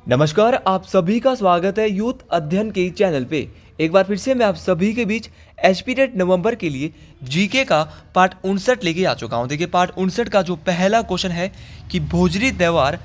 नमस्कार, आप सभी का स्वागत है यूथ अध्ययन के चैनल पे। एक बार फिर से मैं आप सभी के बीच एचपीटेट नवंबर के लिए जीके का पार्ट 59 लेके आ चुका हूँ। देखिए, पार्ट 59 का जो पहला क्वेश्चन है कि भोजरी त्यौहार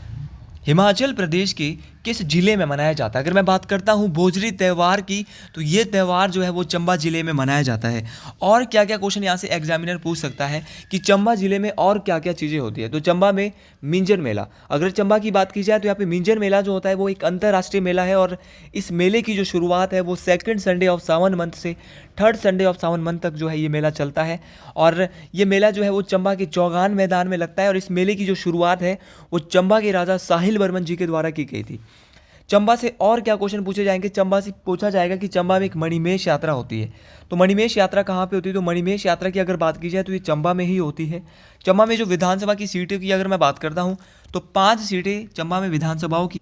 हिमाचल प्रदेश के किस जिले में मनाया जाता है। अगर मैं बात करता हूँ भोजरी त्यौहार की, तो ये त्यौहार जो है वो चंबा जिले में मनाया जाता है। और क्या क्या क्वेश्चन यहाँ से एग्जामिनर पूछ सकता है कि चंबा जिले में और क्या क्या चीज़ें होती है। तो चंबा में मिंजर मेला, अगर चंबा की बात की जाए तो यहाँ पे मिंजर मेला जो होता है वो एक अंतर्राष्ट्रीय मेला है। और इस मेले की जो शुरुआत है वो second Sunday of Sawan month से third Sunday of Sawan month तक जो है ये मेला चलता है। और ये मेला जो है वो चंबा के चौगान मैदान में लगता है। और इस मेले की जो शुरुआत है वो चंबा के राजा साहिल वर्मन जी के द्वारा की गई थी। चंबा से और क्या क्वेश्चन पूछे जाएंगे, चंबा से पूछा जाएगा कि चंबा में एक मणिमेश यात्रा होती है। तो मणिमेश यात्रा कहाँ पे होती है, तो मणिमेश यात्रा की अगर बात की जाए तो ये चंबा में ही होती है। चंबा में जो विधानसभा की सीटें की अगर मैं बात करता हूँ तो 5 सीटें चंबा में विधानसभाओं की।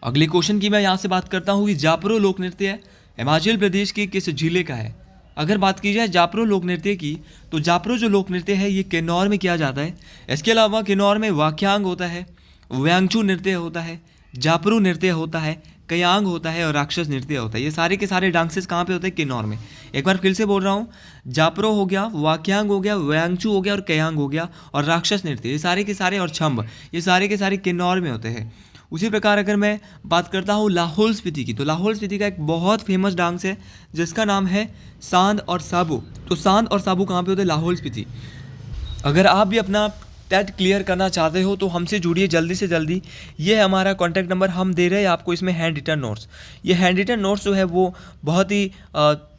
अगले क्वेश्चन की मैं यहाँ से बात करता हूँ कि जापरो लोक नृत्य हिमाचल प्रदेश के किस जिले का है। अगर बात की जाए जापरो लोक नृत्य की, तो जापरो जो लोक नृत्य है ये किन्नौर में किया जाता है। इसके अलावा किन्नौर में वाक्यांग होता है, व्यांगचू नृत्य होता है, जापरू नृत्य होता है, कयांग होता है और राक्षस नृत्य होता है। ये सारे के सारे डांसेस कहाँ पे होते हैं, किन्नौर में। एक बार फिर से बोल रहा हूँ, जापरो हो गया, वाक्यांग हो गया, व्यांगचू हो गया और कयांग हो गया और राक्षस नृत्य, ये सारे के सारे, और छंब, ये सारे के सारे किन्नौर में होते हैं। उसी प्रकार अगर मैं बात करता हूँ लाहौल स्पीति की, तो लाहौल स्पीति का एक बहुत फेमस डांस है जिसका नाम है सांद और साबू। तो सांद और साबू कहाँ पे होते हैं, लाहौल स्पीति। अगर आप भी अपना टेट क्लियर करना चाहते हो तो हमसे जुड़िए जल्दी से जल्दी। ये है हमारा कॉन्टैक्ट नंबर, हम दे रहे हैं आपको इसमें हैंड रिटन नोट्स। ये हैंड रिटन नोट्स जो है वो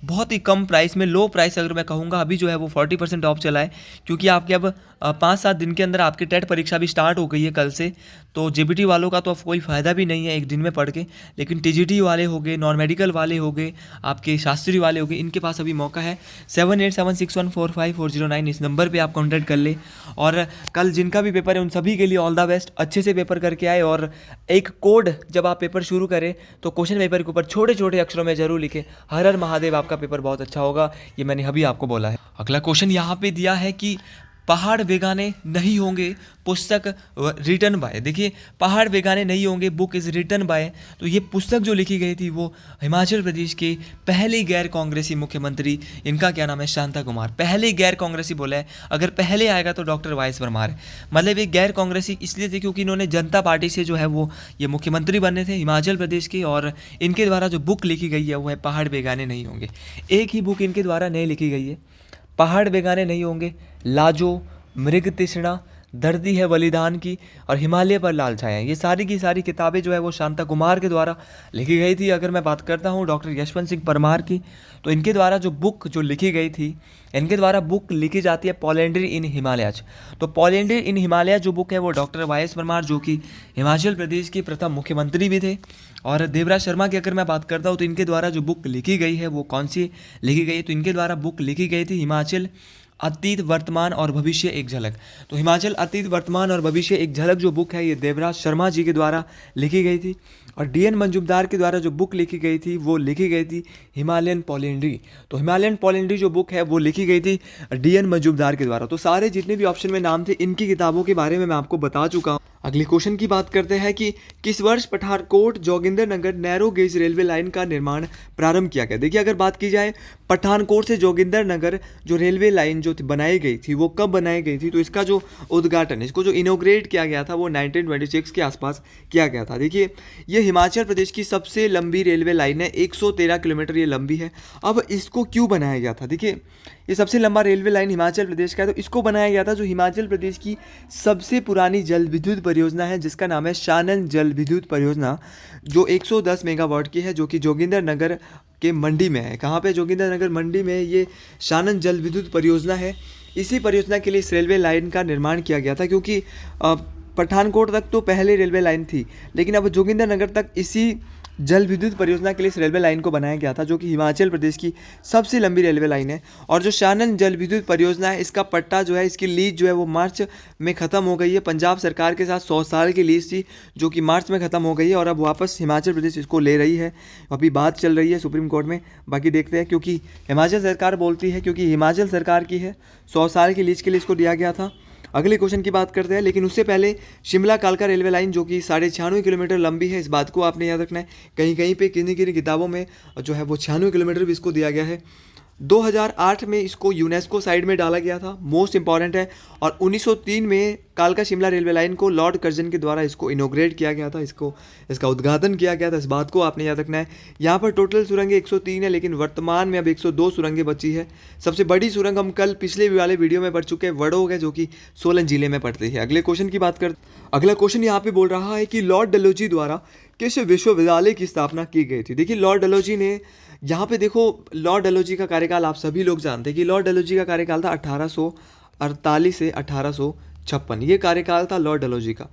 बहुत ही कम प्राइस में, लो प्राइस अगर मैं कहूँगा, अभी जो है वो 40% ऑफ चला है। क्योंकि आपके अब 5-7 दिन के अंदर आपकी टेट परीक्षा भी स्टार्ट हो गई है कल से। तो जेबीटी वालों का तो अब कोई फ़ायदा भी नहीं है एक दिन में पढ़ के, लेकिन टीजीटी वाले हो गए, नॉन मेडिकल वाले हो गए, आपके शास्त्री वाले हो गए, इनके पास अभी मौका है। 7876145409 इस नंबर पे आप कॉन्टैक्ट कर ले। और कल जिनका भी पेपर है उन सभी के लिए ऑल द बेस्ट, अच्छे से पेपर करके आए। और एक कोड, जब आप पेपर शुरू करें तो क्वेश्चन पेपर के ऊपर छोटे छोटे अक्षरों में जरूर लिखें, हर हर महादेव, आपका पेपर बहुत अच्छा होगा, ये मैंने अभी आपको बोला है। अगला क्वेश्चन यहाँ पे दिया है कि पहाड़ बेगाने नहीं होंगे पुस्तक रिटन बाय। देखिए, पहाड़ बेगाने नहीं होंगे बुक इज़ रिटन बाय। तो ये पुस्तक जो लिखी गई थी वो हिमाचल प्रदेश के पहले गैर कांग्रेसी मुख्यमंत्री, इनका क्या नाम है, शांता कुमार। पहले गैर कांग्रेसी बोला है, अगर पहले आएगा तो डॉक्टर वाई.एस. परमार है। मतलब ये गैर कांग्रेसी इसलिए थे क्योंकि इन्होंने जनता पार्टी से जो है वो ये मुख्यमंत्री बने थे हिमाचल प्रदेश के। और इनके द्वारा जो बुक लिखी गई है वो है पहाड़ बेगाने नहीं होंगे। एक ही बुक इनके द्वारा नहीं लिखी गई है, पहाड़ बेगाने नहीं होंगे, लाजो, मृग तृष्णा, धरती है बलिदान की और हिमालय पर लाल छाया, ये सारी की सारी किताबें जो है वो शांता कुमार के द्वारा लिखी गई थी। अगर मैं बात करता हूँ डॉक्टर यशवंत सिंह परमार की, तो इनके द्वारा जो बुक जो लिखी गई थी, इनके द्वारा बुक लिखी जाती है पोलेंड्री इन हिमालयाज। तो पोलेंड्री इन हिमालय जो बुक है वो डॉक्टर वाई.एस. परमार, जो कि हिमाचल प्रदेश के प्रथम मुख्यमंत्री भी थे। और देवराज शर्मा की अगर मैं बात करता हूँ तो इनके द्वारा जो बुक लिखी गई है वो कौन सी लिखी गई है, तो इनके द्वारा बुक लिखी गई थी हिमाचल अतीत वर्तमान और भविष्य एक झलक। तो हिमाचल अतीत वर्तमान और भविष्य एक झलक जो बुक है ये देवराज शर्मा जी के द्वारा लिखी गई थी। और डी.एन. मंजूमदार के द्वारा जो बुक लिखी गई थी वो लिखी गई थी हिमालयन पोलेंड्री। तो हिमालयन पोलेंड्री जो बुक है वो लिखी गई थी डी.एन. मंजूमदार के द्वारा। तो सारे जितने भी ऑप्शन में नाम थे इनकी किताबों के बारे में मैं आपको बता चुका हूँ। अगले क्वेश्चन की बात करते हैं कि किस वर्ष Pathankot Jogindernagar narrow gauge railway line का निर्माण प्रारंभ किया गया। देखिए, अगर बात की जाए पठानकोट से जोगिंदरनगर जो रेलवे लाइन जो बनाई गई थी वो कब बनाई गई थी, तो इसका जो उद्घाटन, इसको जो इनोग्रेट किया गया था वो 1926 के आसपास किया गया था। देखिए, ये हिमाचल प्रदेश की सबसे लंबी रेलवे लाइन है, 113 किलोमीटर ये लंबी है। अब इसको क्यों बनाया गया था, देखिए ये सबसे लंबा रेलवे लाइन हिमाचल प्रदेश का है, तो इसको बनाया गया था जो हिमाचल प्रदेश की सबसे पुरानी जल विद्युत परियोजना है जिसका नाम है शानन जल विद्युत परियोजना, जो 110 मेगावाट की है, जो कि जोगिंदरनगर के मंडी में है। कहाँ पे, जोगिंदरनगर मंडी में ये शानन जल विद्युत परियोजना है। इसी परियोजना के लिए इस रेलवे लाइन का निर्माण किया गया था, क्योंकि पठानकोट तक तो पहले रेलवे लाइन थी, लेकिन अब जोगिंदरनगर तक इसी जल विद्युत परियोजना के लिए इस रेलवे लाइन को बनाया गया था, जो कि हिमाचल प्रदेश की सबसे लंबी रेलवे लाइन है। और जो शानन जल विद्युत परियोजना है, इसका पट्टा जो है, इसकी लीज जो है वो मार्च में ख़त्म हो गई है। पंजाब सरकार के साथ 100 साल की लीज थी जो कि मार्च में ख़त्म हो गई है और अब वापस हिमाचल प्रदेश इसको ले रही है। अभी बात चल रही है सुप्रीम कोर्ट में, बाकी देखते हैं, क्योंकि हिमाचल सरकार बोलती है, क्योंकि हिमाचल सरकार की है, 100 साल की लीज के लिए इसको दिया गया था। अगले क्वेश्चन की बात करते हैं, लेकिन उससे पहले शिमला कालका रेलवे लाइन जो कि 96.5 किलोमीटर लंबी है, इस बात को आपने याद रखना है। कहीं कहीं पे किन्हीं किन्हीं किताबों में जो है वो 96 किलोमीटर भी इसको दिया गया है। 2008 में इसको यूनेस्को साइड में डाला गया था, मोस्ट इंपॉर्टेंट है। और 1903 में कालका शिमला रेलवे लाइन को लॉर्ड कर्जन के द्वारा इसको इनोग्रेट किया गया था, इसका उद्घाटन किया गया था। इस बात को आपने याद रखना है। यहाँ पर टोटल सुरंगें 103 है, लेकिन वर्तमान में अब 102 सुरंगें बची है। सबसे बड़ी सुरंग हम कल पिछले वाले वीडियो में पढ़ चुके हैं, वडोग है, जो कि सोलन जिले में पड़ती है। अगले क्वेश्चन की बात कर अगला क्वेश्चन यहाँ पे बोल रहा है कि लॉर्ड डलहौजी द्वारा किस विश्वविद्यालय की स्थापना की गई थी। देखिए लॉर्ड डलहौजी ने, यहाँ पे देखो लॉर्ड डलहौजी का कार्यकाल आप सभी लोग जानते हैं कि लॉर्ड डलहौजी का कार्यकाल था 1848 से 1856, ये कार्यकाल था लॉर्ड डलहौजी का।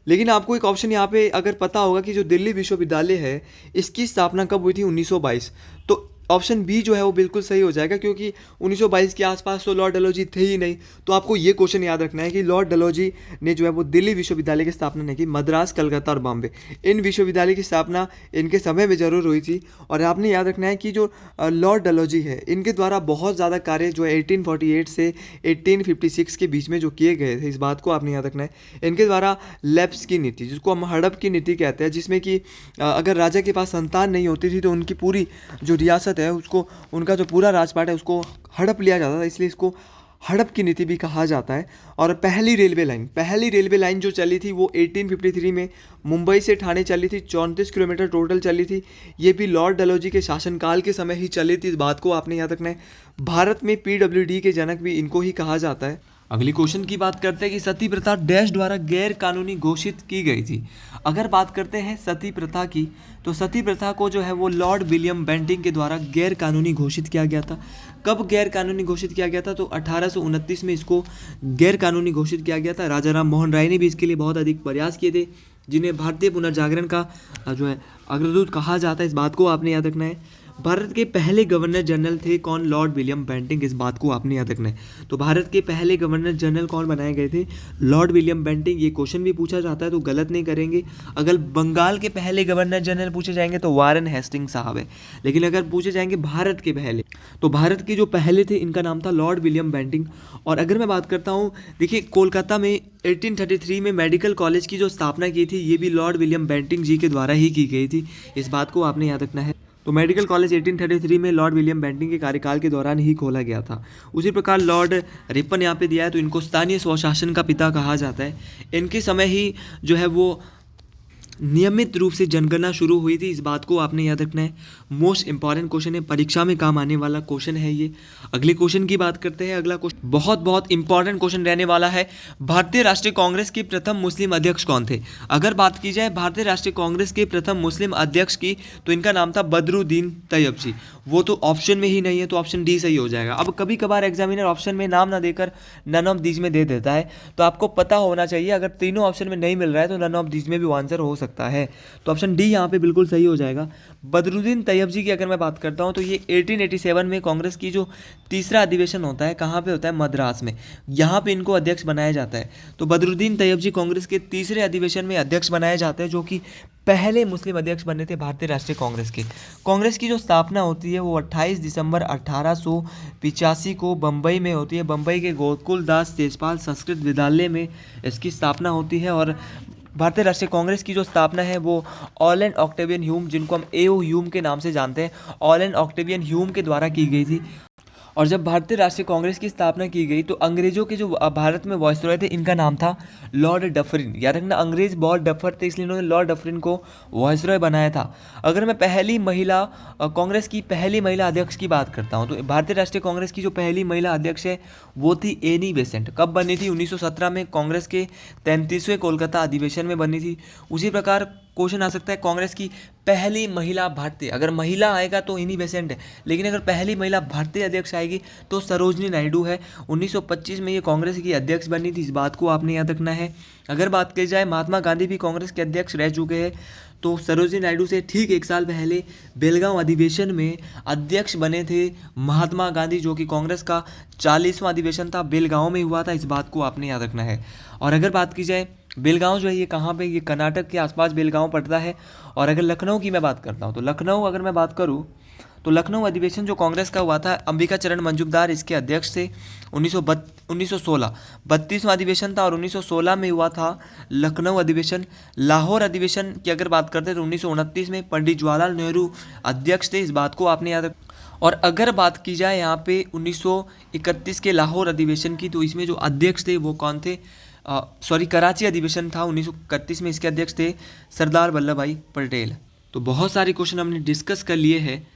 लेकिन आपको एक ऑप्शन यहाँ पे अगर पता होगा कि जो दिल्ली विश्वविद्यालय है इसकी स्थापना कब हुई थी, 1922। तो ऑप्शन बी जो है वो बिल्कुल सही हो जाएगा, क्योंकि 1922 के आसपास तो लॉर्ड डलहौजी थे ही नहीं। तो आपको ये क्वेश्चन याद रखना है कि लॉर्ड डलहौजी ने जो है वो दिल्ली विश्वविद्यालय की स्थापना नहीं की, मद्रास, कलकत्ता और बॉम्बे, इन विश्वविद्यालय की स्थापना इनके समय में ज़रूर हुई थी। और आपने याद रखना है कि जो लॉर्ड डलहौजी है इनके द्वारा बहुत ज़्यादा कार्य जो है 1848 से 1856 के बीच में जो किए गए थे, इस बात को आपने याद रखना है। इनके द्वारा लेप्स की नीति, जिसको हम हड़प की नीति कहते हैं, जिसमें कि अगर राजा के पास संतान नहीं होती थी तो उनकी पूरी जो रियासत है उसको, उनका जो पूरा राजपाट है उसको हड़प लिया जाता था, इसलिए इसको हड़प की नीति भी कहा जाता है। और पहली रेलवे लाइन जो चली थी वो 1853 में मुंबई से ठाणे चली थी, 34 किलोमीटर टोटल चली थी। ये भी लॉर्ड डलहौजी के शासनकाल के समय ही चली थी, इस बात को आपने याद रखना है। भारत में पीडब्ल्यूडी के जनक भी इनको ही कहा जाता है। अगली क्वेश्चन की बात करते हैं कि सती प्रथा डैश द्वारा गैर कानूनी घोषित की गई थी। अगर बात करते हैं सती प्रथा की, तो सती प्रथा को जो है वो लॉर्ड विलियम बेंटिंग के द्वारा गैर कानूनी घोषित किया गया था। कब गैर कानूनी घोषित किया गया था, तो 1829 में इसको गैर कानूनी घोषित किया गया था। राजा राम मोहन राय ने भी इसके लिए बहुत अधिक प्रयास किए थे, जिन्हें भारतीय पुनर्जागरण का जो है अग्रदूत कहा जाता है, इस बात को आपने याद रखना है। भारत के पहले गवर्नर जनरल थे कौन, लॉर्ड विलियम बेंटिंग, इस बात को आपने याद रखना है। तो भारत के पहले गवर्नर जनरल कौन बनाए गए थे, लॉर्ड विलियम बेंटिंग। ये क्वेश्चन भी पूछा जाता है तो गलत नहीं करेंगे। अगर बंगाल के पहले गवर्नर जनरल पूछे जाएंगे तो वारन हेस्टिंग्स साहब है, लेकिन अगर पूछे जाएंगे भारत के पहले, तो भारत के जो पहले थे इनका नाम था लॉर्ड विलियम बेंटिंग। और अगर मैं बात करता हूँ, देखिए कोलकाता में 1833 में मेडिकल कॉलेज की जो स्थापना की थी ये भी लॉर्ड विलियम बेंटिंग जी के द्वारा ही की गई थी, इस बात को आपने याद रखना है। तो मेडिकल कॉलेज 1833 में लॉर्ड विलियम बेंटिंग के कार्यकाल के दौरान ही खोला गया था। उसी प्रकार लॉर्ड रिपन यहाँ पे दिया है, तो इनको स्थानीय स्वशासन का पिता कहा जाता है। इनके समय ही जो है वो नियमित रूप से जनगणना शुरू हुई थी, इस बात को आपने याद रखना है। मोस्ट इंपॉर्टेंट क्वेश्चन है, परीक्षा में काम आने वाला क्वेश्चन है ये। अगले क्वेश्चन की बात करते हैं। अगला क्वेश्चन बहुत इंपॉर्टेंट क्वेश्चन रहने वाला है। भारतीय राष्ट्रीय कांग्रेस के प्रथम मुस्लिम अध्यक्ष कौन थे। अगर बात की जाए भारतीय राष्ट्रीय कांग्रेस के प्रथम मुस्लिम अध्यक्ष की, तो इनका नाम था बदरुद्दीन तैयबजी। वो तो ऑप्शन में ही नहीं है, तो ऑप्शन डी सही हो जाएगा। अब कभी कभार एग्जामिनर ऑप्शन में नाम ना देकर नन ऑफ दीज में दे देता है, तो आपको पता होना चाहिए अगर तीनों ऑप्शन में नहीं मिल रहा है तो नन ऑफ दीज में भी आंसर हो सकता है। तो ऑप्शन डी यहाँ पे बिल्कुल सही हो जाएगा। बदरुद्दीन तैयबजी की अगर मैं बात करता हूँ तो ये 1887 में कांग्रेस की जो तीसरा अधिवेशन होता है, कहाँ पे होता है, मद्रास में, यहाँ पे इनको अध्यक्ष बनाया जाता है। तो बदरुद्दीन तैयबजी कांग्रेस के तीसरे अधिवेशन में अध्यक्ष बनाए जाते हैं, जो कि पहले मुस्लिम अध्यक्ष बने थे भारतीय राष्ट्रीय कांग्रेस के। कांग्रेस की जो स्थापना होती है वो 28 दिसंबर 1885 को बम्बई में होती है। बम्बई के गोकुलदास तेजपाल संस्कृत विद्यालय में इसकी स्थापना होती है। और भारतीय राष्ट्रीय कांग्रेस की जो स्थापना है वो ऑलेंड ऑक्टेवियन ह्यूम, जिनको हम एओ ह्यूम के नाम से जानते हैं, ऑलेंड ऑक्टेवियन ह्यूम के द्वारा की गई थी। और जब भारतीय राष्ट्रीय कांग्रेस की स्थापना की गई तो अंग्रेजों के जो भारत में वॉइसरॉय थे, इनका नाम था लॉर्ड डफरिन। याद रखना, अंग्रेज बहुत डफर थे, इसलिए इन्होंने लॉर्ड डफरिन को वॉइसरॉय बनाया था। अगर मैं पहली महिला कांग्रेस की पहली महिला अध्यक्ष की बात करता हूं, तो भारतीय राष्ट्रीय कांग्रेस की जो पहली महिला अध्यक्ष है वो थी एनी बेसेंट। कब बनी थी, 1917 में कांग्रेस के 33वें कोलकाता अधिवेशन में बनी थी। उसी प्रकार क्वेश्चन आ सकता है कांग्रेस की पहली महिला भारतीय, अगर महिला आएगा तो इनी बेसेंट है, लेकिन अगर पहली महिला भारतीय अध्यक्ष आएगी तो सरोजनी नायडू है। 1925 में ये कांग्रेस की अध्यक्ष बनी थी, इस बात को आपने याद रखना है। अगर बात की जाए महात्मा गांधी भी कांग्रेस के अध्यक्ष रह चुके हैं, तो सरोजनी नायडू से ठीक एक साल पहले बेलगांव अधिवेशन में अध्यक्ष बने थे महात्मा गांधी, जो कि कांग्रेस का 40वां अधिवेशन था, बेलगांव में हुआ था, इस बात को आपने याद रखना है। और अगर बात की जाए बेलगांव जो है ये कहाँ पे, ये कर्नाटक के आसपास बेलगांव पड़ता है। और अगर लखनऊ की मैं बात करता हूँ, तो लखनऊ अगर मैं बात करूँ तो लखनऊ अधिवेशन जो कांग्रेस का हुआ था, अंबिका चरण मजूमदार इसके अध्यक्ष थे। 1916 32वां अधिवेशन था और 1916 में हुआ था लखनऊ अधिवेशन। लाहौर अधिवेशन की अगर बात करते हैं तो 1929 में पंडित जवाहरलाल नेहरू अध्यक्ष थे, इस बात को आपने याद रख। और अगर बात की जाए यहाँ पे 1931 के लाहौर अधिवेशन की, तो इसमें जो अध्यक्ष थे वो कौन थे? कराची अधिवेशन था 1931 में, इसके अध्यक्ष थे सरदार वल्लभ भाई पटेल। तो बहुत सारे क्वेश्चन हमने डिस्कस कर लिए हैं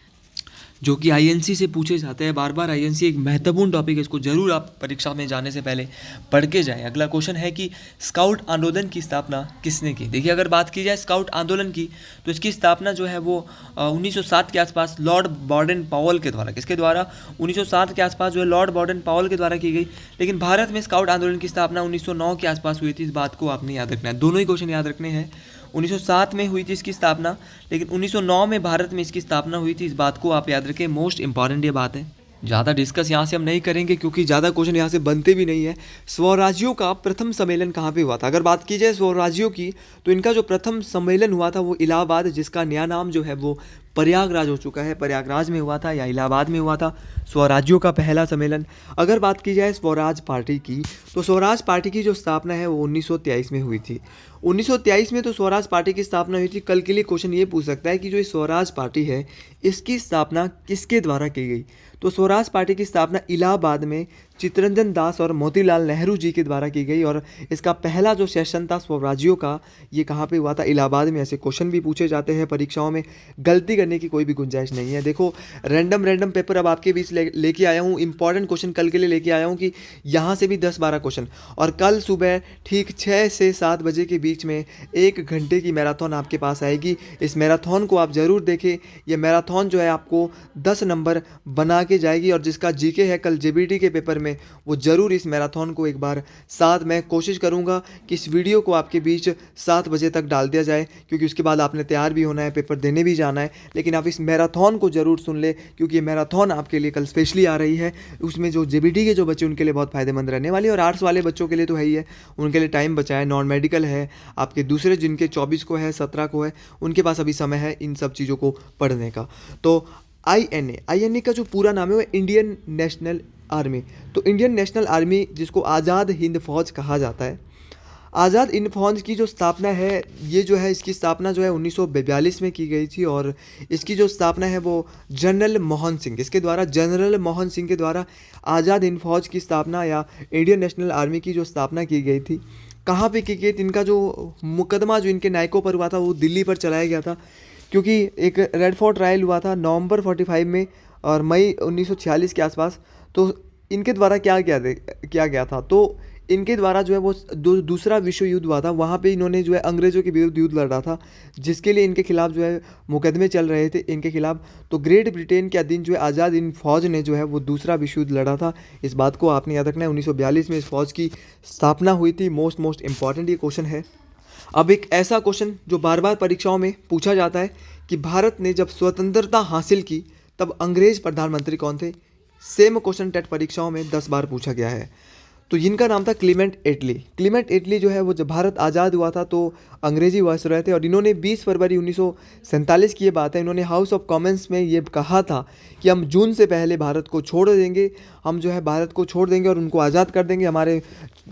जो कि आईएनसी से पूछे जाते हैं बार बार। आईएनसी एक महत्वपूर्ण टॉपिक है, इसको जरूर आप परीक्षा में जाने से पहले पढ़ के जाएं। अगला क्वेश्चन है कि स्काउट आंदोलन की स्थापना किसने की? देखिए, अगर बात की जाए स्काउट आंदोलन की, तो इसकी स्थापना जो है वो 1907 के आसपास लॉर्ड बॉर्डन पावेल के द्वारा, किसके द्वारा? 1907 के आसपास जो है लॉर्ड बॉर्डन पावेल के द्वारा की गई। लेकिन भारत में स्काउट आंदोलन की स्थापना 1909 के आसपास हुई थी, इस बात को आपने याद रखना है। दोनों ही क्वेश्चन याद रखने हैं। 1907 में हुई थी इसकी स्थापना, लेकिन 1909 में भारत में इसकी स्थापना हुई थी, इस बात को आप याद रखें। मोस्ट इंपॉर्टेंट ये बात है। ज़्यादा डिस्कस यहाँ से हम नहीं करेंगे क्योंकि ज़्यादा क्वेश्चन यहाँ से बनते भी नहीं है। स्वराज्यों का प्रथम सम्मेलन कहाँ पे हुआ था? अगर बात की जाए स्वराज्यों की, तो इनका जो प्रथम सम्मेलन हुआ था वो इलाहाबाद, जिसका नया नाम जो है वो प्रयागराज हो चुका है, प्रयागराज में हुआ था या इलाहाबाद में हुआ था स्वराज्यों का पहला सम्मेलन। अगर बात की जाए स्वराज पार्टी की, तो स्वराज पार्टी की जो स्थापना है वो 1923 में हुई थी। 1923 में तो स्वराज पार्टी की स्थापना हुई थी। कल के लिए क्वेश्चन ये पूछ सकता है कि जो ये स्वराज पार्टी है इसकी स्थापना किसके द्वारा की गई? तो स्वराज पार्टी की स्थापना इलाहाबाद में चित्तरंजन दास और मोतीलाल नेहरू जी के द्वारा की गई, और इसका पहला जो सेशन था स्वराज्यों का, ये कहाँ पे हुआ था? इलाहाबाद में। ऐसे क्वेश्चन भी पूछे जाते हैं परीक्षाओं में, गलती करने की कोई भी गुंजाइश नहीं है। देखो, रैंडम पेपर अब आपके बीच लेके आया हूँ, इंपॉर्टेंट क्वेश्चन कल के लिए लेके आया हूँ कि यहाँ से भी 10-12 क्वेश्चन, और कल सुबह ठीक 6 से 7 बजे के बीच में 1 घंटे की मैराथन आपके पास आएगी। इस मैराथन को आप ज़रूर देखें। ये मैराथन जो है आपको 10 नंबर बना के जाएगी, और जिसका जीके है कल जेबीटी के पेपर में, वो ज़रूर इस मैराथन को एक बार साथ, मैं कोशिश करूंगा कि इस वीडियो को आपके बीच 7 बजे तक डाल दिया जाए, क्योंकि उसके बाद आपने तैयार भी होना है, पेपर देने भी जाना है। लेकिन आप इस मैराथन को ज़रूर सुन ले, क्योंकि ये मैराथन आपके लिए कल स्पेशली आ रही है। उसमें जो जेबीटी के जो बच्चे, उनके लिए बहुत फ़ायदेमंद रहने वाली है, और आर्ट्स वाले बच्चों के लिए तो है ही है, उनके लिए टाइम बचा है। नॉन मेडिकल है आपके दूसरे, जिनके 24 को है, 17 को है, उनके पास अभी समय है इन सब चीज़ों को पढ़ने का। तो आईएनए का जो पूरा नाम है वो इंडियन नेशनल आर्मी। तो इंडियन नेशनल आर्मी, जिसको आज़ाद हिंद फौज कहा जाता है, आज़ाद हिंद फौज की जो स्थापना है, ये जो है इसकी स्थापना जो है 1942 में की गई थी, और इसकी जो स्थापना है वो जनरल मोहन सिंह, इसके द्वारा, जनरल मोहन सिंह के द्वारा आज़ाद हिंद फौज की स्थापना या इंडियन नेशनल आर्मी की जो स्थापना की गई थी। कहाँ पे की गई थी? इनका जो मुकदमा जो इनके नायकों पर हुआ था वो दिल्ली पर चलाया गया था, क्योंकि एक रेड फोर्ट ट्रायल हुआ था नवंबर 45 में और मई 1946 के आसपास। तो इनके द्वारा क्या किया गया था? तो इनके द्वारा जो है वो दूसरा विश्व युद्ध हुआ था, वहाँ पे इन्होंने जो है अंग्रेज़ों के विरुद्ध युद्ध लड़ा था, जिसके लिए इनके खिलाफ जो है मुकदमे चल रहे थे इनके खिलाफ। तो ग्रेट ब्रिटेन के अधीन जो है आज़ाद हिंद फौज ने जो है वो दूसरा विश्व युद्ध लड़ा था, इस बात को आपने याद रखना है। 1942 में इस फौज की स्थापना हुई थी। मोस्ट इंपॉर्टेंट ये क्वेश्चन है। अब एक ऐसा क्वेश्चन जो बार बार परीक्षाओं में पूछा जाता है कि भारत ने जब स्वतंत्रता हासिल की तब अंग्रेज प्रधानमंत्री कौन थे? सेम क्वेश्चन टेट परीक्षाओं में 10 बार पूछा गया है। तो इनका नाम था क्लीमेंट एटली। क्लीमेंट एटली जो है वो जब भारत आज़ाद हुआ था तो अंग्रेजी वायसरॉय थे, और इन्होंने 20 फरवरी 1947 की ये बात है, इन्होंने हाउस ऑफ कॉमन्स में ये कहा था कि हम जून से पहले भारत को छोड़ देंगे, हम जो है भारत को छोड़ देंगे और उनको आज़ाद कर देंगे, हमारे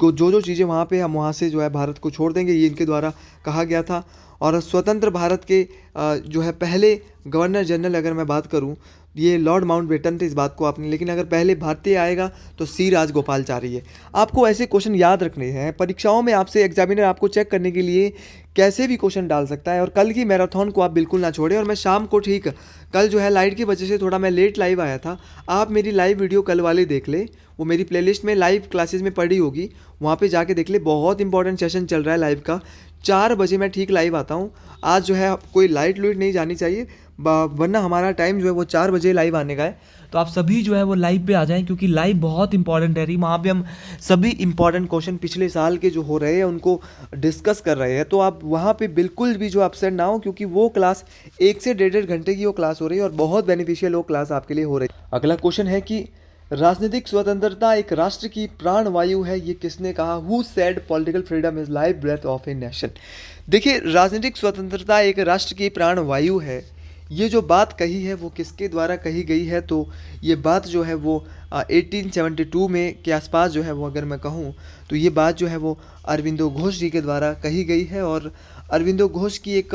को जो चीज़ें वहाँ पे हम वहाँ से जो है भारत को छोड़ देंगे, ये इनके द्वारा कहा गया था। और स्वतंत्र भारत के जो है पहले गवर्नर जनरल, अगर मैं बात करूं, ये लॉर्ड माउंटबेटन थे, इस बात को आपने, लेकिन अगर पहले भारतीय आएगा तो सी राजगोपालचारी है। आपको ऐसे क्वेश्चन याद रखने हैं परीक्षाओं में, आपसे एग्जामिनर आपको चेक करने के लिए कैसे भी क्वेश्चन डाल सकता है। और कल की मैराथन को आप बिल्कुल ना छोड़ें। और मैं शाम को, ठीक कल जो है लाइट की वजह से थोड़ा मैं लेट लाइव आया था, आप मेरी लाइव वीडियो कल वाली देख ले, वो मेरी प्लेलिस्ट में लाइव क्लासेस में पड़ी होगी, वहाँ पे जाके देख ले। बहुत इंपॉर्टेंट सेशन चल रहा है लाइव का। 4 बजे मैं ठीक लाइव आता हूँ। आज जो है कोई लाइट लूट नहीं जानी चाहिए, वरना हमारा टाइम जो है वो 4 बजे लाइव आने का है। तो आप सभी जो है वो लाइव पे आ जाएं, क्योंकि लाइव बहुत इंपॉर्टेंट है रही। वहाँ पे हम सभी इंपॉर्टेंट क्वेश्चन पिछले साल के जो हो रहे हैं उनको डिस्कस कर रहे हैं। तो आप वहाँ पे बिल्कुल भी जो अपसेट ना हो, क्योंकि वो क्लास 1 से 1.5 घंटे की वो क्लास हो रही है और बहुत बेनिफिशियल वो क्लास आपके लिए हो रही है। अगला क्वेश्चन है कि राजनीतिक स्वतंत्रता एक राष्ट्र की प्राण वायु है, ये किसने कहा? Who said political freedom is life breath of a nation? देखिए, राजनीतिक स्वतंत्रता एक राष्ट्र की प्राण वायु है, ये जो बात कही है वो किसके द्वारा कही गई है, तो ये बात जो है वो 1872 में के आसपास जो है वो अगर मैं कहूँ तो ये बात जो है वो अरविंदो घोष जी के द्वारा कही गई है। और अरविंदो घोष की एक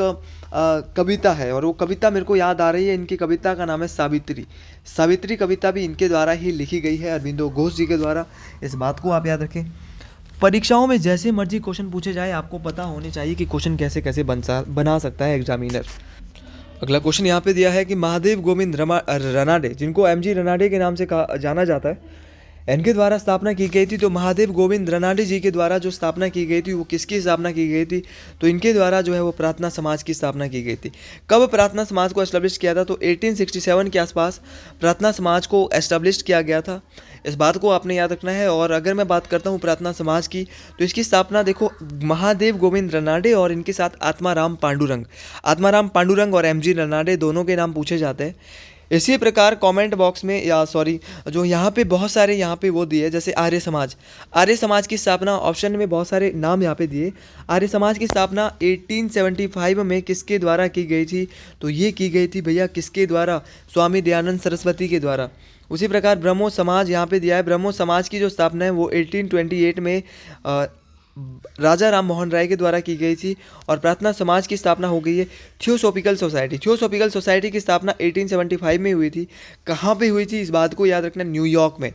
कविता है और वो कविता मेरे को याद आ रही है, इनकी कविता का नाम है सावित्री। सावित्री कविता भी इनके द्वारा ही लिखी गई है, अरविंदो घोष जी के द्वारा। इस बात को आप याद रखें। परीक्षाओं में जैसे मर्जी क्वेश्चन पूछे जाए आपको पता होने चाहिए कि क्वेश्चन कैसे कैसे बना सकता है एग्जामिनर। अगला क्वेश्चन यहाँ पे दिया है कि महादेव गोविंद रनाडे, जिनको एमजी रनाडे के नाम से जाना जाता है, इनके द्वारा स्थापना की गई थी। तो महादेव गोविंद रनाडे जी के द्वारा जो स्थापना की गई थी वो किसकी स्थापना की गई थी, तो इनके द्वारा जो है वो प्रार्थना समाज की स्थापना की गई थी। कब प्रार्थना समाज को एस्टेब्लिश किया था, तो 1867 के आसपास प्रार्थना समाज को एस्टेब्लिश किया गया था। इस बात को आपने याद रखना है। और अगर मैं बात करता हूँ प्रार्थना समाज की, तो इसकी स्थापना देखो महादेव गोविंद रनाडे और इनके साथ आत्माराम पांडुरंग और एमजी रनाडे दोनों के नाम पूछे जाते हैं। इसी प्रकार कमेंट बॉक्स में या सॉरी जो यहाँ पे बहुत सारे यहाँ पे वो दिए, जैसे आर्य समाज की स्थापना, ऑप्शन में बहुत सारे नाम यहाँ पे दिए। आर्य समाज की स्थापना 1875 में किसके द्वारा की गई थी, तो ये की गई थी भैया किसके द्वारा, स्वामी दयानंद सरस्वती के द्वारा। उसी प्रकार ब्रह्मो समाज यहाँ पे दिया है। ब्रह्मो समाज की जो स्थापना है वो 1828 में राजा राम मोहन राय के द्वारा की गई थी। और प्रार्थना समाज की स्थापना हो गई है थियोसॉफिकल सोसाइटी की स्थापना 1875 में हुई थी। कहाँ पे हुई थी इस बात को याद रखना, न्यूयॉर्क में।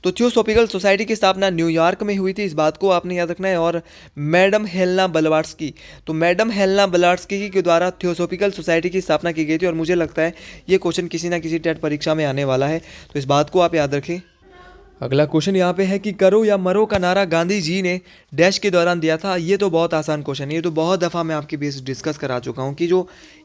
तो थियोसॉफिकल सोसाइटी की स्थापना न्यूयॉर्क में हुई थी, इस बात को आपने याद रखना है। और मैडम हेलेना ब्लवाट्स्की के द्वारा थियोसॉफिकल सोसाइटी की स्थापना की गई थी। और मुझे लगता है ये क्वेश्चन किसी ना किसी टेट परीक्षा में आने वाला है, तो इस बात को आप याद रखें। अगला क्वेश्चन यहाँ पे है कि करो या मरो का नारा गांधी जी ने डैश के दौरान दिया था। ये तो बहुत आसान क्वेश्चन है, ये तो बहुत दफ़ा मैं आपके बीच डिस्कस करा चुका हूँ कि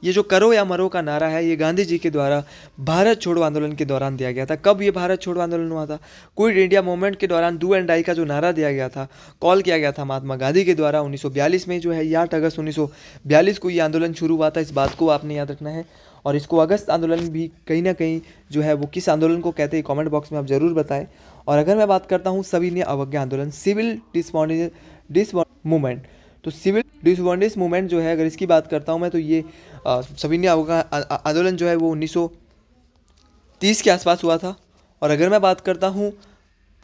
ये जो करो या मरो का नारा है ये गांधी जी के द्वारा भारत छोड़ो आंदोलन के दौरान दिया गया था। कब ये भारत छोड़ो आंदोलन हुआ था, क्विट इंडिया मूवमेंट के दौरान डू एंड डाई का जो नारा दिया गया था, कॉल किया गया था महात्मा गांधी के द्वारा 1942 में जो है 8 अगस्त 1942 को ये आंदोलन शुरू हुआ था। इस बात को आपने याद रखना है। और इसको अगस्त आंदोलन भी कहीं ना कहीं जो है वो किस आंदोलन को कहते हैं कमेंट बॉक्स में आप ज़रूर बताएं। और अगर मैं बात करता हूँ सविनय अवज्ञा आंदोलन, सिविल डिसमोनिस मूवमेंट, तो सिविल डिसमोनिस मूवमेंट जो है अगर इसकी बात करता हूँ मैं, तो ये सविनय अवज्ञा आंदोलन जो है वो 1930 के आसपास हुआ था। और अगर मैं बात करता हूँ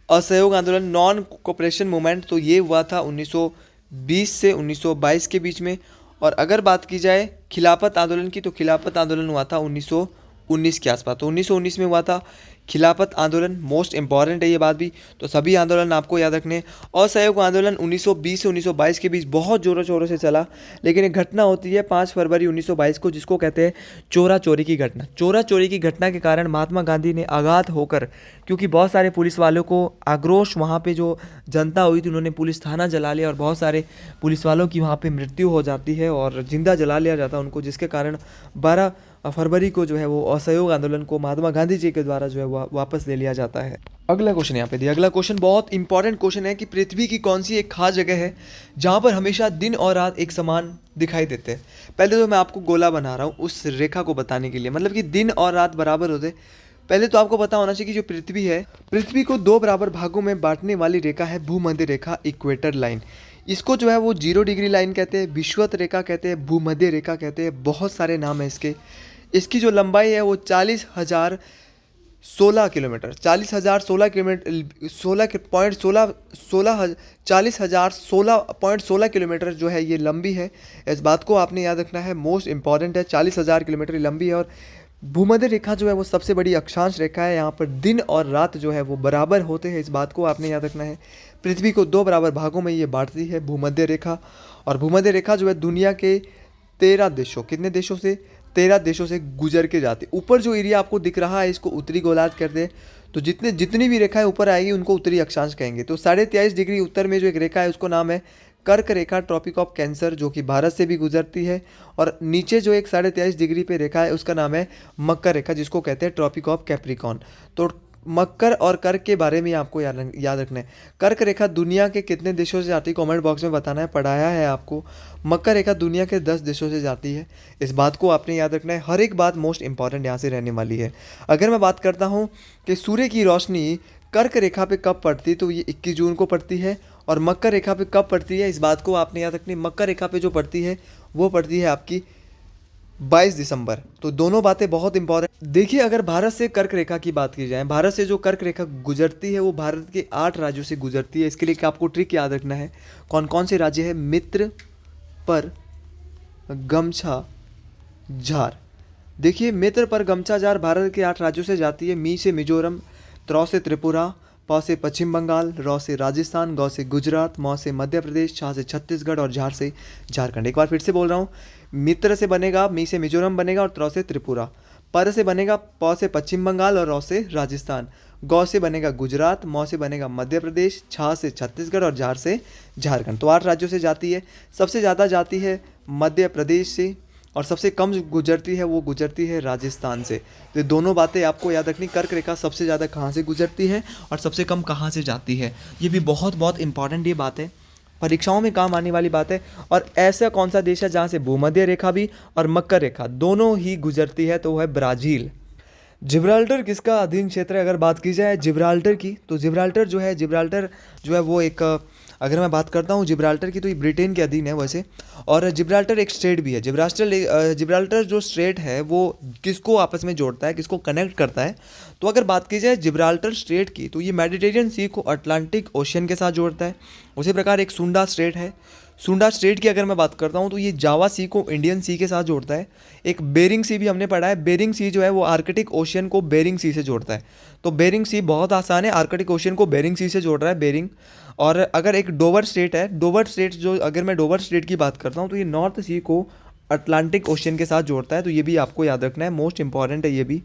असहयोग आंदोलन, नॉन कोऑपरेशन मूवमेंट, तो ये हुआ था 1920 से 1922 के बीच में। और अगर बात की जाए खिलाफत आंदोलन की, तो खिलाफत आंदोलन हुआ था 1919 के आसपास। तो 1919 में हुआ था खिलाफत आंदोलन, मोस्ट इंपॉर्टेंट है ये बात भी, तो सभी आंदोलन आपको याद रखने हैं। असहयोग आंदोलन 1920 से 1922 के बीच बहुत ज़ोरों शोरों से चला, लेकिन एक घटना होती है 5 फरवरी 1922 को, जिसको कहते हैं चोरा चोरी की घटना। चोरा चोरी की घटना के कारण महात्मा गांधी ने आघात होकर, क्योंकि बहुत सारे पुलिस वालों को आक्रोश, वहाँ पे जो जनता हुई थी उन्होंने पुलिस थाना जला लिया और बहुत सारे पुलिस वालों की वहाँ पे मृत्यु हो जाती है और जिंदा जला लिया जाता है उनको, जिसके कारण 12 फरवरी को जो है वो असहयोग आंदोलन को महात्मा गांधी जी के द्वारा जो है वो वापस ले लिया जाता है। अगला क्वेश्चन यहाँ पे दिया। अगला क्वेश्चन बहुत इंपॉर्टेंट क्वेश्चन है कि पृथ्वी की कौन सी एक खास जगह है जहाँ पर हमेशा दिन और रात एक समान दिखाई देते हैं। पहले तो मैं आपको गोला बना रहा हूँ उस रेखा को बताने के लिए, मतलब कि दिन और रात बराबर होते। पहले तो आपको पता होना चाहिए कि जो पृथ्वी है, पृथ्वी को 2 बराबर भागों में बांटने वाली रेखा है भूमध्य रेखा, इक्वेटर लाइन। इसको जो है वो 0 डिग्री लाइन कहते हैं, विषुवत रेखा कहते हैं, भूमध्य रेखा कहते हैं, बहुत सारे नाम हैं इसके। इसकी जो लंबाई है वो 40,016 किलोमीटर, 40,016 किलोमीटर, 40,016 किलोमीटर जो है ये लंबी है। इस बात को आपने याद रखना है, मोस्ट इंपॉर्टेंट है। 40,000 किलोमीटर लंबी है। और भूमध्य रेखा जो है वो सबसे बड़ी अक्षांश रेखा है। यहाँ पर दिन और रात जो है वो बराबर होते हैं, इस बात को आपने याद रखना है। पृथ्वी को 2 बराबर भागों में ये बांटती है भूमध्य रेखा। और भूमध्य रेखा जो है दुनिया के 13 देशों, कितने देशों से, 13 देशों से गुजर के जाती है। ऊपर जो एरिया आपको दिख रहा है इसको उत्तरी गोलार्ध कहते हैं। तो जितनी भी रेखाएं ऊपर आएगी उनको उत्तरी अक्षांश कहेंगे। तो 23.5 डिग्री उत्तर में जो एक रेखा है उसको नाम है कर्क रेखा, ट्रॉपिक ऑफ कैंसर, जो कि भारत से भी गुजरती है। और नीचे जो एक 23.5 डिग्री पे रेखा है उसका नाम है मकर रेखा, जिसको कहते हैं ट्रॉपिक ऑफ कैप्रिकॉन। तो मकर और कर्क के बारे में आपको याद रखना है। कर्क रेखा दुनिया के कितने देशों से जाती है कमेंट बॉक्स में बताना है, पढ़ाया है आपको। मकर रेखा दुनिया के 10 देशों से जाती है, इस बात को आपने याद रखना है। हर एक बात मोस्ट इंपॉर्टेंट यहाँ से रहने वाली है। अगर मैं बात करता हूँ कि सूर्य की रोशनी कर्क रेखा पे कब पड़ती है, तो ये 21 जून को पड़ती है। और मकर रेखा पे कब पड़ती है, इस बात को आपने याद रखनी है। मकर रेखा पे जो पड़ती है वो पड़ती है आपकी 22 दिसंबर। तो दोनों बातें बहुत इंपॉर्टेंट। देखिए, अगर भारत से कर्क रेखा की बात की जाए, भारत से जो कर्क रेखा गुजरती है वो भारत के 8 राज्यों से गुजरती है। इसके लिए क्या आपको ट्रिक याद रखना है, कौन कौन से राज्य है। मित्र, पर, गमछा, झार। देखिए, मित्र पर गमछा झार भारत के 8 राज्यों से जाती है। मी से मिजोरम, त्रौ से त्रिपुरा, प से पश्चिम बंगाल, रौ से राजस्थान, गौ से गुजरात, मौ से मध्य प्रदेश, छा से छत्तीसगढ़ और झार से झारखंड। एक बार फिर से बोल रहा हूँ, मित्र से बनेगा, मी से मिजोरम बनेगा और त्रौ से त्रिपुरा। पर से बनेगा, प से पश्चिम बंगाल और रौ से राजस्थान। गौ से बनेगा गुजरात, मौ से बनेगा मध्य प्रदेश, छा से छत्तीसगढ़ और झार से झारखंड। तो 8 राज्यों से जाती है। सबसे ज़्यादा जाती है मध्य प्रदेश से और सबसे कम जो गुजरती है वो गुजरती है राजस्थान से। तो ये दोनों बातें आपको याद रखनी, कर्क रेखा सबसे ज़्यादा कहाँ से गुजरती है और सबसे कम कहाँ से जाती है। ये भी बहुत बहुत इंपॉर्टेंट ये बात है, परीक्षाओं में काम आने वाली बात है। और ऐसा कौन सा देश है जहाँ से भूमध्य रेखा भी और मकर रेखा दोनों ही गुजरती है, तो वो है ब्राज़ील। जिब्राल्टर किसका अधीन क्षेत्र है अगर बात की जाए जिब्राल्टर की, तो जिब्राल्टर जो है वो एक, अगर मैं बात करता हूँ जिब्राल्टर की, तो ये ब्रिटेन के अधीन है वैसे। और जिब्राल्टर एक स्ट्रेट भी है। जिब्राल्टर जो स्ट्रेट है वो किसको आपस में जोड़ता है, किसको कनेक्ट करता है। तो अगर बात की जाए जिब्राल्टर स्ट्रेट की, तो ये मेडिटेरियन सी को अटलांटिक ओशियन के साथ जोड़ता है। उसी प्रकार एक सुंडा स्ट्रेट है। सुंडा स्ट्रेट की अगर मैं बात करता हूँ तो ये जावा सी को इंडियन सी के साथ जोड़ता है। एक बेरिंग सी भी हमने पढ़ा है। बेरिंग सी जो है वो आर्कटिक ओशियन को बेरिंग सी से जोड़ता है। तो बेरिंग सी बहुत आसान है, आर्कटिक ओशियन को बेरिंग सी से जोड़ रहा है, बेरिंग। और अगर एक डोवर स्ट्रेट है, डोवर स्ट्रेट जो, अगर मैं डोवर स्ट्रेट की बात करता हूँ तो ये नॉर्थ सी को अटलांटिक ओशियन के साथ जोड़ता है। तो ये भी आपको याद रखना है, मोस्ट इंपॉर्टेंट है ये भी।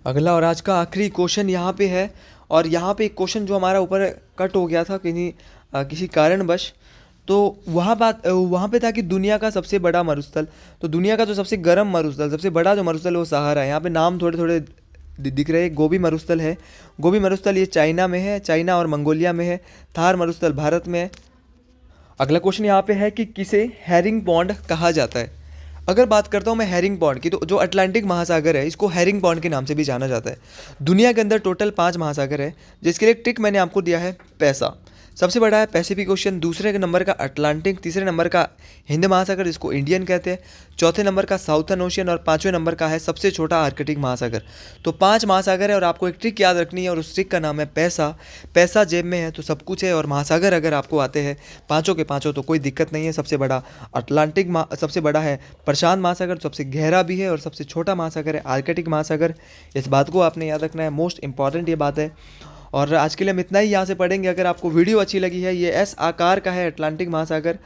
अगला और आज का आखिरी क्वेश्चन यहाँ पे है, और यहाँ पे एक क्वेश्चन जो हमारा ऊपर कट हो गया था किसी कारणवश, तो वहाँ पे था कि दुनिया का सबसे बड़ा मरुस्थल। तो दुनिया का जो सबसे गर्म मरुस्थल, सबसे बड़ा जो मरुस्थल है वो सहारा है। यहाँ पे नाम थोड़े थोड़े दिख रहे हैं। गोबी मरुस्थल है, गोबी मरुस्थल ये चाइना में है, चाइना और मंगोलिया में है। थार मरुस्थल भारत में है। अगला क्वेश्चन यहाँ पे है कि किसे हैरिंग पॉन्ड कहा जाता है। अगर बात करता हूँ मैं हैरिंग पॉन्ड की, तो जो अटलांटिक महासागर है इसको हैरिंग पॉन्ड के नाम से भी जाना जाता है। दुनिया के अंदर टोटल 5 महासागर है, जिसके लिए ट्रिक मैंने आपको दिया है पैसा। सबसे बड़ा है पैसिफिक ओशियन, दूसरे नंबर का अटलांटिक, तीसरे नंबर का हिंद महासागर जिसको इंडियन कहते हैं, चौथे नंबर का साउथर्न ओशियन और 5वें नंबर का है सबसे छोटा आर्कटिक महासागर। तो 5 महासागर है और आपको एक ट्रिक याद रखनी है और उस ट्रिक का नाम है पैसा। पैसा जेब में है तो सब कुछ है। और महासागर अगर आपको आते हैं पाँचों के पाँचों तो कोई दिक्कत नहीं है। सबसे बड़ा सबसे बड़ा है प्रशांत महासागर, सबसे गहरा भी है, और सबसे छोटा महासागर है आर्कटिक महासागर। इस बात को आपने याद रखना है, मोस्ट इंपॉर्टेंट ये बात है। और आज के लिए हम इतना ही यहाँ से पढ़ेंगे। अगर आपको वीडियो अच्छी लगी है, ये एस आकार का है अटलांटिक महासागर,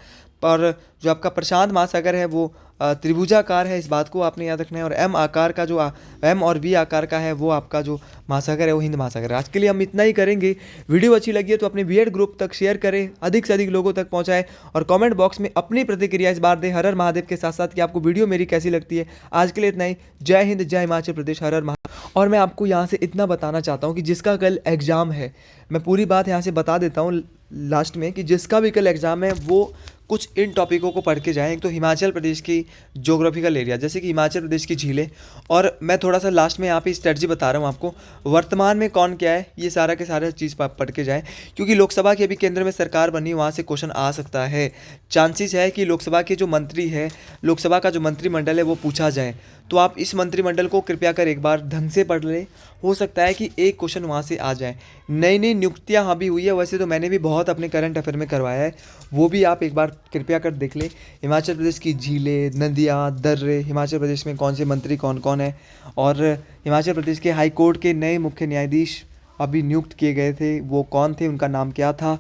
और जो आपका प्रशांत महासागर है वो त्रिभुजाकार है, इस बात को आपने याद रखना है। और एम आकार का जो एम और वी आकार का है वो आपका जो महासागर है वो हिंद महासागर है। आज के लिए हम इतना ही करेंगे। वीडियो अच्छी लगी है तो अपने बीएड ग्रुप तक शेयर करें, अधिक से अधिक लोगों तक पहुंचाएं, और कमेंट बॉक्स में अपनी प्रतिक्रिया इस बार दें हर हर महादेव के साथ साथ कि आपको वीडियो मेरी कैसी लगती है। आज के लिए इतना ही। जय हिंद, जय हिमाचल प्रदेश, हर हर महादेव। और मैं आपको यहाँ से इतना बताना चाहता हूँ कि जिसका कल एग्ज़ाम है, मैं पूरी बात यहाँ से बता देता हूँ लास्ट में, कि जिसका भी कल एग्ज़ाम है वो कुछ इन टॉपिकों को पढ़ के जाएं। एक तो हिमाचल प्रदेश की ज्योग्राफिकल एरिया, जैसे कि हिमाचल प्रदेश की झीलें, और मैं थोड़ा सा लास्ट में यहाँ पे स्ट्रेटजी बता रहा हूँ आपको, वर्तमान में कौन क्या है, ये सारा के सारा चीज़ पढ़ के जाएं। क्योंकि लोकसभा की अभी केंद्र में सरकार बनी, वहाँ से क्वेश्चन आ सकता है। चांसेस है कि लोकसभा के जो मंत्री है, लोकसभा का जो मंत्रिमंडल है वो पूछा जाए। तो आप इस मंत्रिमंडल को कृपया कर एक बार ढंग से पढ़ लें, हो सकता है कि एक क्वेश्चन वहाँ से आ जाए। नई नई नियुक्तियाँ हाँ भी हुई है, वैसे तो मैंने भी बहुत अपने करंट अफेयर में करवाया है, वो भी आप एक बार कृपया कर देख लें। हिमाचल प्रदेश की झीलें, नदियाँ, दर्रे, हिमाचल प्रदेश में कौन से मंत्री कौन कौन है, और हिमाचल प्रदेश के हाई कोर्ट के नए मुख्य न्यायाधीश अभी नियुक्त किए गए थे, वो कौन थे, उनका नाम क्या था,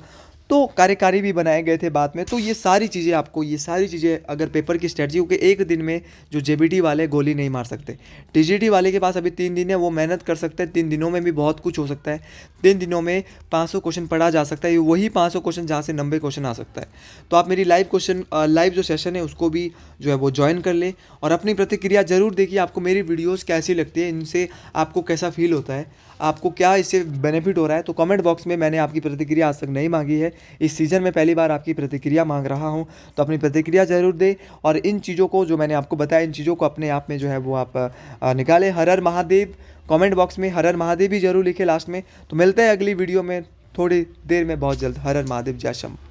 तो कार्यकारी भी बनाए गए थे बाद में। तो ये सारी चीज़ें अगर पेपर की स्ट्रेटजी, क्योंकि एक दिन में जो जेबीटी वाले गोली नहीं मार सकते, टीजीटी वाले के पास अभी 3 दिन है, वो मेहनत कर सकते हैं। 3 दिनों में भी बहुत कुछ हो सकता है। 3 दिनों में 500 क्वेश्चन पढ़ा जा सकता है, वही 500 क्वेश्चन जहाँ से 90 क्वेश्चन आ सकता है। तो आप मेरी लाइव जो सेशन है उसको भी जो है वो ज्वाइन कर लें, और अपनी प्रतिक्रिया ज़रूर देखिए, आपको मेरी वीडियोज़ कैसी लगती है, इनसे आपको कैसा फील होता है, आपको क्या इससे बेनिफिट हो रहा है। तो कमेंट बॉक्स में, मैंने आपकी प्रतिक्रिया आज तक नहीं मांगी है, इस सीज़न में पहली बार आपकी प्रतिक्रिया मांग रहा हूं, तो अपनी प्रतिक्रिया ज़रूर दें। और इन चीज़ों को जो मैंने आपको बताया, इन चीज़ों को अपने आप में जो है वो आप निकालें। हर हर महादेव, कमेंट बॉक्स में हर हर महादेव भी जरूर लिखें लास्ट में। तो मिलते हैं अगली वीडियो में थोड़ी देर में, बहुत जल्द। हर हर महादेव, जय शंभू।